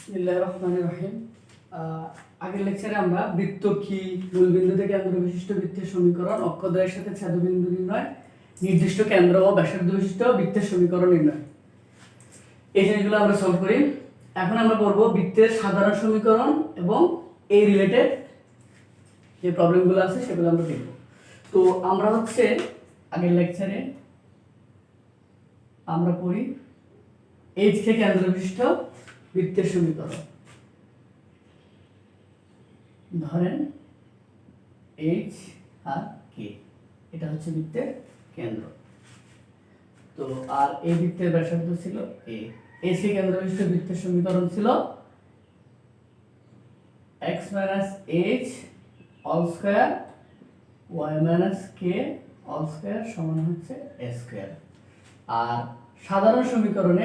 বিসমিল্লাহির রহমানির রহিম। আগের লেকচারে আমরা বৃত্ত কি, মূলবিন্দু থেকে কেন্দ্র বিশিষ্ট বৃত্তের সমীকরণ, অক্ষদ্বয়ের সাথে ছেদবিন্দু নির্ণয়, নির্দিষ্ট কেন্দ্র ও ব্যাসার্ধ বিশিষ্ট বৃত্তের সমীকরণ নির্ণয়, এই জিনিসগুলো আমরা সলভ করি। এখন আমরা করব বৃত্তের সাধারণ সমীকরণ এবং এই রিলেটেড যে প্রবলেমগুলো আছে সেগুলো আমরা দেখব। তো আমরা আগের লেকচারে আমরা পড়ি এইচ কে কেন্দ্র বিশিষ্ট বৃত্তের সমীকরণ। ধরেন এইচ আর কে, এটা হচ্ছে বৃত্তের কেন্দ্র। তো আর এই বৃত্তের ব্যাসার্ধ ছিল এ। এইচ কে কেন্দ্র বিশিষ্ট বৃত্তের সমীকরণ ছিল x - h all square y - k all square সমান হচ্ছে a square। আর সাধারণ সমীকরণে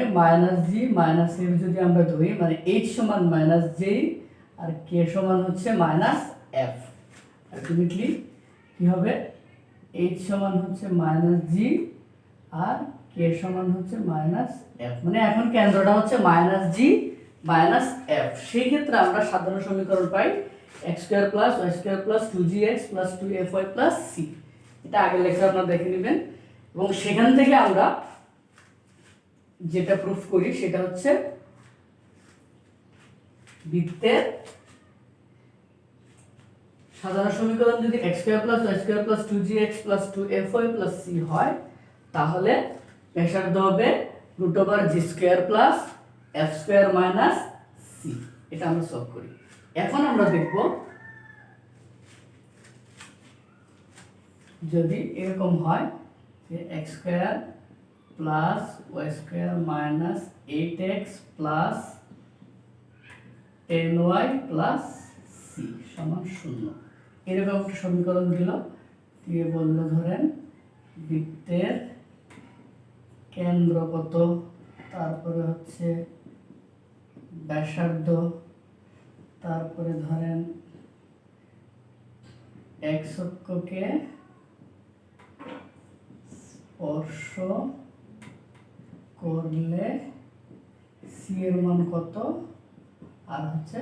-g - f যদি আমরা ধরি, মানে h সমান -j আর k সমান হচ্ছে -f, আলটিমেটলি কি হবে, h সমান হচ্ছে -g আর k সমান হচ্ছে -f। মানে এখন কেন্দ্রটা হচ্ছে -g -f। সেই ক্ষেত্রে আমরা সাধারণ সমীকরণ পাই x² + y² + 2gx + 2fy + c। এটা আগের লেকচারে আপনারা দেখে নেবেন। এবং সেখান থেকে আমরা যেটা প্রুফ করি সেটা হচ্ছে বৃত্তের সাধারণ সমীকরণ যদি x² + y² + 2gx + 2fy + c হয়, তাহলে ব্যাসার্ধ হবে √g² + f² - c। এটা আমরা সলভ করি। এখন আমরা দেখব যদি এরকম হয় যে x² + y² - 8x + 10y + c সমান 0, এরকম একটা সমীকরণ দিয়ে বলল ধরেন বৃত্তের কেন্দ্র কত, তারপরে হচ্ছে ব্যাসার্ধ, তারপরে ধরেন x অক্ষকে স্পর্শ করলে c এর মান কত, আর হচ্ছে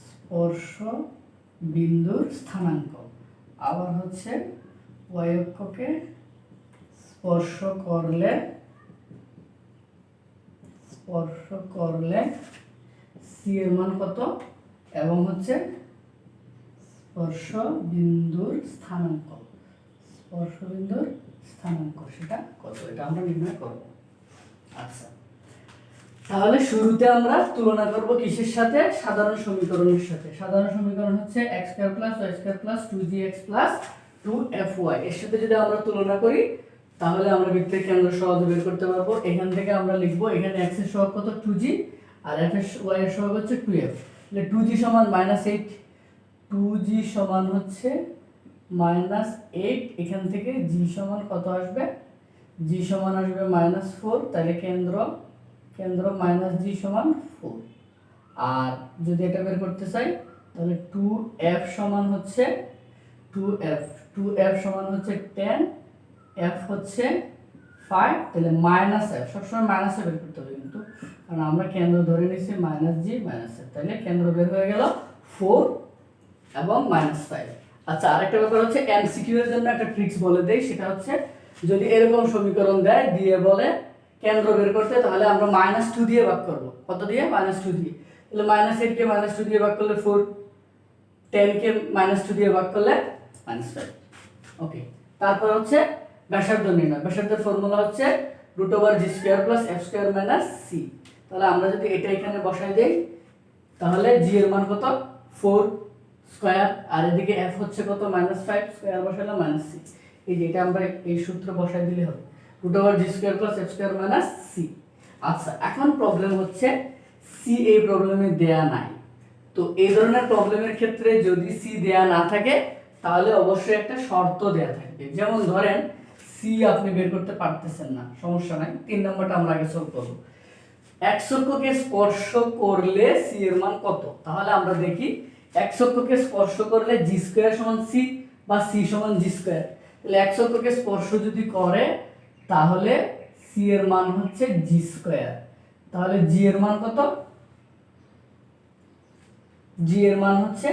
স্পর্শ বিন্দুর স্থানাঙ্ক, আবার হচ্ছে y অক্ষকে স্পর্শ করলে c এর মান কত, এবং হচ্ছে স্পর্শ বিন্দুর স্থানাঙ্ক সেটা কত, এটা আমরা নির্ণয় করব। আচ্ছা, তাহলে শুরুতে আমরা তুলনা করব কিসের সাথে? সাধারণ সমীকরণের সাথে। সাধারণ সমীকরণ হচ্ছে x² + y² + 2gx + 2fy, এর সাথে যদি আমরা তুলনা করি তাহলে আমরা বৃত্তের কেন্দ্র সহজে বের করতে পারবো। এখান থেকে আমরা লিখব, এখানে x এর সহগ কত 2g আর y এর সহগ হচ্ছে 2f। তাহলে 2g সমান -8, 2g সমান হচ্ছে -8, এখান থেকে g সমান কত আসবে, g সমান আসবে -4। তাহলে কেন্দ্র -g সমান 4। আর যদি এটা বের করতে চাই তাহলে 2f সমান হচ্ছে 2f সমান হচ্ছে 10, f হচ্ছে 5, তাহলে -f, সবসময় -f বের করতে হবে কিন্তু, কারণ আমরা কেন্দ্র ধরে নিয়েছি -g -f। তাহলে কেন্দ্র বের হয়ে গেল 4 এবং -5। আচ্ছা, আরেকটা ব্যাপার হচ্ছে এমসিকিউ এর জন্য একটা ট্রিক্স বলে দেই, সেটা হচ্ছে যদি এরকম সমীকরণ দেয় দিয়ে বলে কেন্দ্র বের করতে, তাহলে আমরা -2 দিয়ে ভাগ করব। কত দিয়ে? -2 দিয়ে। তাহলে -8 কে -2 দিয়ে ভাগ করলে 4, 10 কে -2 দিয়ে ভাগ করলে -5। ওকে, তারপর হচ্ছে ব্যাসার্ধ নির্ণয়। ব্যাসার্ধের ফর্মুলা হচ্ছে √g² + f² - c। তাহলে আমরা যদি এটা এখানে বসাই দেই তাহলে g এর মান কত, 4 স্কয়ার, আর এদিকে f হচ্ছে কত, -5 স্কয়ার বসালে -6। এই যে এটা আমরা এই সূত্র বসাই দিলে হবে √g² + f² - c। আচ্ছা, এখন প্রবলেম হচ্ছে c এই প্রবলেমে দেয়া নাই। তো এই ধরনের প্রবলেমের ক্ষেত্রে যদি c দেয়া না থাকে তাহলে অবশ্যই একটা শর্ত দেয়া থাকবে। যেমন ধরেন c আপনি বের করতে পারতেছেন না, সমস্যা নাই, 3 নম্বরটা আমরা আগে সলভ করব। x অক্ষকে স্পর্শ করলে c এর মান কত? তাহলে আমরা দেখি x অক্ষকে স্পর্শ করলে g² সমান c বা c সমান g²। তাহলে x অক্ষকে স্পর্শ যদি করে তাহলে c এর মান হচ্ছে g²। তাহলে g এর মান কত, জি এর মান হচ্ছে,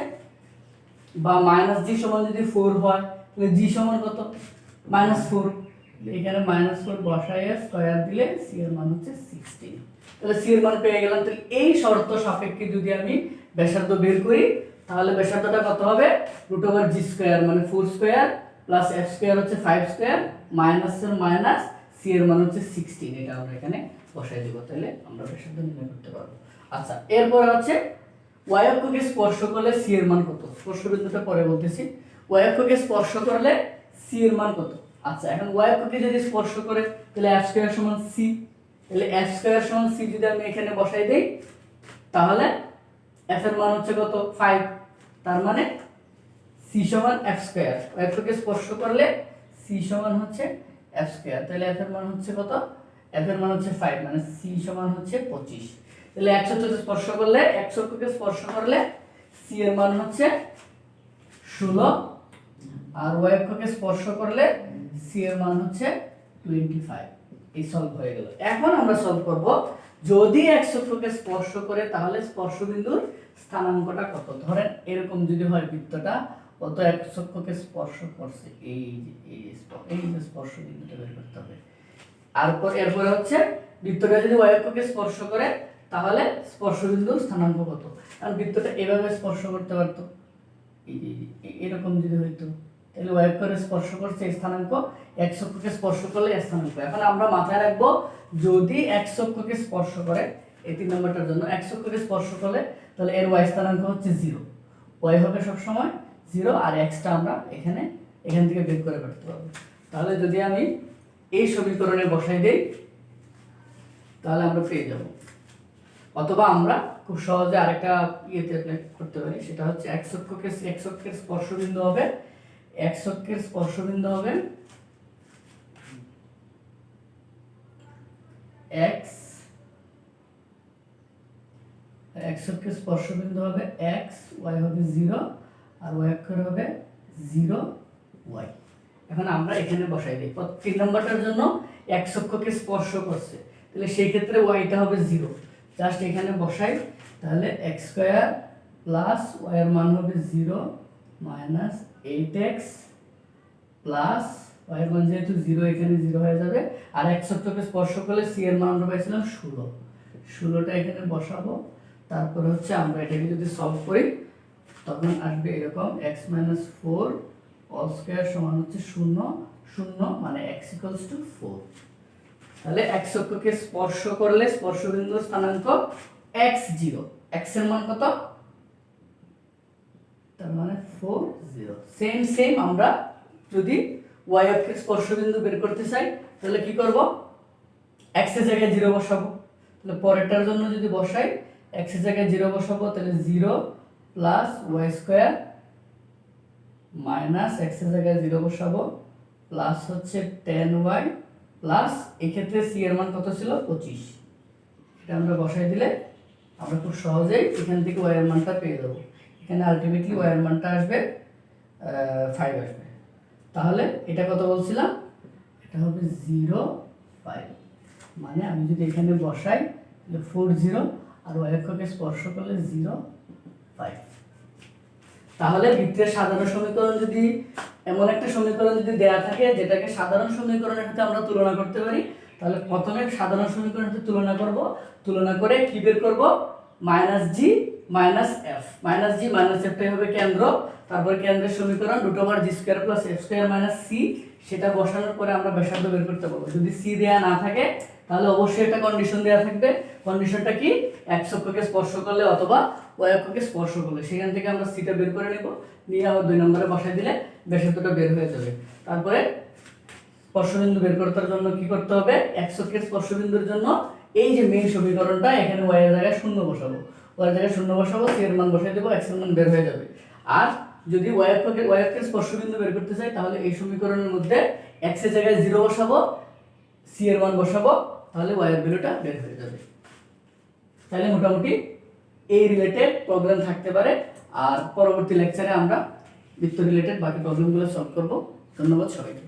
বা মাইনাস জি সমান যদি 4 হয় তাহলে জি সমান কত, -4। এখানে -4 বসাইয়ে স্কয়ার দিলে সি এর মান হচ্ছে 16। তাহলে সি এর মান পেয়ে গেলাম। তাহলে এই শর্ত সাপেক্ষে যদি আমি ব্যাসার্ধ বের করি তাহলে ব্যাসার্ধটা কত হবে, √g² মানে 4 স্কয়ার প্লাস f স্কয়ার হচ্ছে 5 স্কয়ার মাইনাস এর মাইনাস সি এর মান হচ্ছে 16। এটা আমরা এখানে বসাই দেব, তাহলে আমরা ব্যাসার্ধ নির্ণয় করতে পারবো। আচ্ছা, এরপর হচ্ছে y অক্ষকে স্পর্শ করলে সি এর মান কত, স্পর্শ বিন্দুটা পরে বলতেছি। y অক্ষকে স্পর্শ করলে সি এর মান কত। আচ্ছা, এখন y অক্ষকে যদি স্পর্শ করে তাহলে f স্কয়ার সমান c, তাহলে f স্কয়ার সমান c যদি আমি এখানে বসাই দেই তাহলে f এর মান হচ্ছে কত, 5। তার মানে c সমান f স্কয়ার, y অক্ষকে স্পর্শ করলে c সমান হচ্ছে f স্কয়ার। তাহলে f এর মান হচ্ছে কত, f এর মান হচ্ছে 5, মানে c সমান হচ্ছে 25। তাহলে x অক্ষকে স্পর্শ করলে, x অক্ষকে স্পর্শ করলে c এর মান হচ্ছে 16, আর y অক্ষকে স্পর্শ করলে c এর মান হচ্ছে 25। এই সলভ হয়ে গেল। এখন আমরা সলভ করব যদি x অক্ষকে স্পর্শ করে তাহলে স্পর্শ বিন্দুর স্থানাঙ্কটা কত। ধরেন এরকম যদি হয় বৃত্তটা, কত x অক্ষকে স্পর্শ করছে, এই যে স্পর্শ বিন্দুটা বের করতে হবে। এরপরে হচ্ছে বৃত্তটা যদি y অক্ষকে স্পর্শ করে তাহলে স্পর্শ বিন্দুর স্থানাঙ্ক কত। কারণ বৃত্তটা এভাবে স্পর্শ করতে পারতো, এরকম যদি হইতো তাহলে y অক্ষকে স্পর্শ করছে এই স্থানাঙ্ক, x অক্ষকে স্পর্শ করলে এই স্থানাঙ্ক। এখন আমরা মাথায় রাখবো যদি x অক্ষকে স্পর্শ করে, এই 3 নম্বরটার জন্য x অক্ষকে স্পর্শ করলে তাহলে এর y স্থানাঙ্ক হচ্ছে 0, y হবে সব সময় 0, আর x টা আমরা এখান থেকে বের করে করতে পারবো। তাহলে যদি আমি এই সমীকরণে বসাই দেই তাহলে আমরা পেয়ে যাব। অথবা আমরা খুব সহজে আরেকটা ইয়েতে অ্যাপ্লাই করতে পারি, সেটা হচ্ছে x অক্ষের স্পর্শবিন্দু হবে, x অক্ষের স্পর্শবিন্দু হবে x অক্ষের স্পর্শবিন্দু হবে x, y হবে 0, আর y অক্ষের হবে 0 y। এখন আমরা এখানে বসাই দিই 3 নম্বরটার জন্য x অক্ষকে স্পর্শ করছে, তাহলে সেই ক্ষেত্রে y টা হবে 0। জাস্ট এখানে বসাই, তাহলে x² প্লাস y এর মান হবে 0 মাইনাস 8x প্লাস y এর মান যেহেতু 0 এখানে 0 হয়ে যাবে, আর x অক্ষকে স্পর্শ করলে c এর মান আমরা পাইছিলাম 16টা এখানে বসাবো। তারপর হচ্ছে আমরা এটাকে যদি সলভ করি তখন আসবে এরকম x - 4 all square সমান হচ্ছে 0 0, মানে x = 4। তাহলে x অক্ষকে স্পর্শ করলে স্পর্শবিন্দুর স্থানাঙ্ক x0, x এর মান কত, তার মানে 4 0। সেম আমরা যদি y অক্ষের স্পর্শবিন্দু বের করতে চাই তাহলে কি করব, x এর জায়গায় 0 বসাবো। তাহলে পরেরটার জন্য যদি বসাই x এর জায়গায় 0 বসাবো, তাহলে 0 প্লাস y² মাইনাস x এর জায়গায় 0 বসাবো প্লাস হচ্ছে 10y প্লাস এই ক্ষেত্রে c এর মান কত ছিল 25। এটা আমরা বসাই দিলে আমরা খুব সহজেই এখান থেকে y এর মানটা পেয়ে যাব। এখানে আলটিমেটলি y এর মানটা আসবে 5 আসবে। তাহলে এটা কত বলছিলাম, এটা হবে 0 5, মানে আমি যদি এখানে বসাই তাহলে 4 0, আর y অক্ষকে স্পর্শ করলে 0 5। তাহলে বৃত্তের সাধারণ সমীকরণ যদি এমন একটা সমীকরণ যদি দেয়া থাকে যেটাকে সাধারণ সমীকরণের সাথে আমরা তুলনা করতে পারি, তাহলে প্রথমে সাধারণ সমীকরণের সাথে তুলনা করে কি বের করব, -g - f। -g - f টাই হবে কেন্দ্র, তারপর কেন্দ্রের সমীকরণ √g² + f² - c, সেটা বসানোর পরে আমরা ব্যাসার্ধ বের করতে পারবো। যদি c দেয়া না থাকে তাহলে অবশ্যই একটা কন্ডিশন দেয়া থাকবে। কন্ডিশনটা কি, x অক্ষকে স্পর্শ করলে অথবা y অক্ষকে স্পর্শ করলে, সেখান থেকে আমরা c টা বের করে নেব, নিয়ে আবার 2 নম্বরে বসাই দিলে ব্যাসার্ধটা বের হয়ে যাবে। তারপরে স্পর্শবিন্দু বের করার জন্য কি করতে হবে, x অক্ষের স্পর্শবিন্দুর জন্য এই যে মেইন সমীকরণটা, এখানে y এর জায়গায় 0 বসাবো, y এর জায়গায় 0 বসাবো, c এর মান বসাই দেব, x এর মান বের হয়ে যাবে। আর যদি y অক্ষের স্পর্শবিন্দু বের করতে চাই তাহলে এই সমীকরণের মধ্যে x এর জায়গায় 0 বসাবো, c এর মান বসাবো, তাহলে y এর ভ্যালুটা বের হয়ে যাবে। তাহলে মোটামুটি এই রিলেটেড প্রবলেম থাকতে পারে, আর পরবর্তী লেকচারে আমরা বৃত্ত রিলেটেড বাকি প্রবলেমগুলো সলভ করব। ধন্যবাদ সবাইকে।